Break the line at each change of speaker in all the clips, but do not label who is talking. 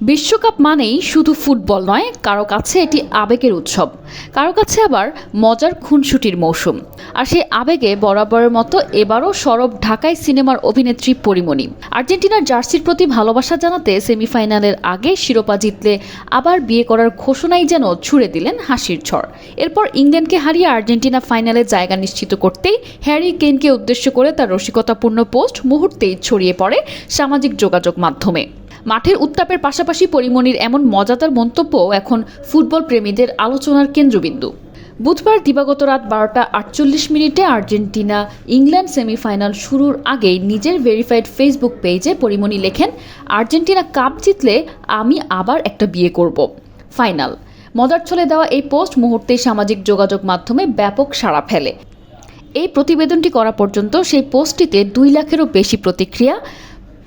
বিশ্বকাপ মানেই শুধু ফুটবল নয়, কারো কাছে এটি আবেগের উৎসব, কারো কাছে আবার মজার খুনসুটির মৌসুম। আর সেই আবেগে বরাবরের মতো এবারও সরব ঢাকায় সিনেমার অভিনেত্রী পরীমণি। আর্জেন্টিনার জার্সির প্রতি ভালোবাসা জানাতে সেমিফাইনালের আগে শিরোপা জিতলে আবার বিয়ে করার ঘোষণাই যেন ছুড়ে দিলেন হাসির ঝড়। এরপর ইংল্যান্ডকে হারিয়ে আর্জেন্টিনা ফাইনালে জায়গা নিশ্চিত করতেই হ্যারি কেনকে উদ্দেশ্য করে তার রসিকতাপূর্ণ পোস্ট মুহূর্তেই ছড়িয়ে পড়ে সামাজিক যোগাযোগ মাধ্যমে। মাঠের উত্তাপের পাশাপাশি পরীমণির এমন মজাদার মন্তব্য এখন ফুটবল প্রেমীদের আলোচনার কেন্দ্রবিন্দু। বুধবার দিবাগত রাত 12:48 আর্জেন্টিনা ইংল্যান্ড সেমিফাইনাল শুরুর আগেই নিজের ভেরিফাইড ফেসবুক পেজে পরীমণি লেখেন, আর্জেন্টিনা কাপ জিতলে আমি আবার একটা বিয়ে করব। ফাইনাল। মজার ছলে দেওয়া এই পোস্ট মুহূর্তেই সামাজিক যোগাযোগ মাধ্যমে ব্যাপক সাড়া ফেলে। এই প্রতিবেদনটি করা পর্যন্ত সেই পোস্টটিতে 2 লাখেরও বেশি প্রতিক্রিয়া,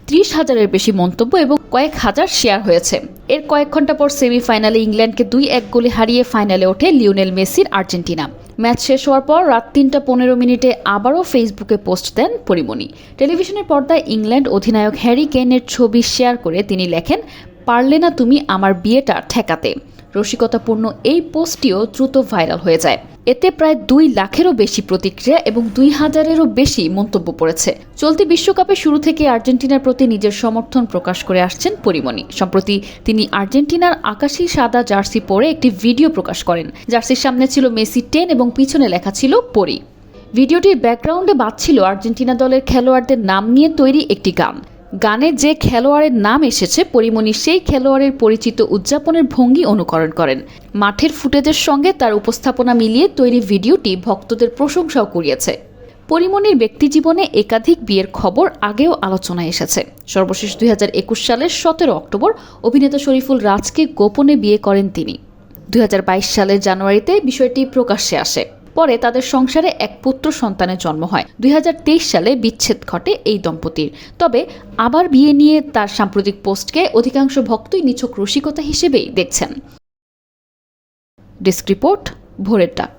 30,000-এর বেশি মন্তব্য এবং কয়েক হাজার শেয়ার হয়েছে। এর কয়েক ঘন্টা পর সেমিফাইনালে ইংল্যান্ডকে 2-1 গোলে হারিয়ে ফাইনালে ওঠে লিওনেল মেসির আর্জেন্টিনা। ম্যাচ শেষ হওয়ার পর রাত 3:15 আবারও ফেসবুকে পোস্ট দেন পরীমণি। টেলিভিশনের পর্দায় ইংল্যান্ড অধিনায়ক হ্যারি কেনের ছবি শেয়ার করে তিনি লেখেন, পারলে না তুমি আমার বিয়েটা ঠেকাতে। রসিকতাপূর্ণ এই পোস্টটিও দ্রুত ভাইরাল হয়ে যায়। এতে প্রায় 2 লাখেরও বেশি প্রতিক্রিয়া এবং 2000-এরও বেশি মন্তব্য পড়েছে। চলতি বিশ্বকাপে শুরু থেকে আর্জেন্টিনার প্রতি নিজের সমর্থন প্রকাশ করে আসছেন পরীমণি। সম্প্রতি তিনি আর্জেন্টিনার আকাশী সাদা জার্সি পরে একটি ভিডিও প্রকাশ করেন। জার্সির সামনে ছিল মেসি 10 এবং পিছনে লেখা ছিল পরি। ভিডিওটির ব্যাকগ্রাউন্ডে বাজছিল আর্জেন্টিনা দলের খেলোয়াড়দের নাম নিয়ে তৈরি একটি গান। গানে যে খেলোয়াড়ের নাম এসেছে, পরীমণি সেই খেলোয়াড়ের পরিচিত উদযাপনের ভঙ্গি অনুকরণ করেন। মাঠের ফুটেজের সঙ্গে তার উপস্থাপনা মিলিয়ে তৈরি ভিডিওটি ভক্তদের প্রশংসাও কুড়িয়েছে। পরীমণির ব্যক্তিজীবনে একাধিক বিয়ের খবর আগেও আলোচনায় এসেছে। সর্বশেষ 2021 সালের 17 অক্টোবর অভিনেতা শরীফুল রাজকে গোপনে বিয়ে করেন তিনি। 2022 সালের জানুয়ারিতে বিষয়টি প্রকাশ্যে আসে। পরে তাদের সংসারে এক পুত্র সন্তানের জন্ম হয়। 2023 সালে বিচ্ছেদ ঘটে এই দম্পতির। তবে আবার বিয়ে নিয়ে তার সাম্প্রতিক পোস্টকে অধিকাংশ ভক্তই নিছক রসিকতা হিসেবেই দেখছেন। ডেস্ক রিপোর্ট, ভোরের ডাক।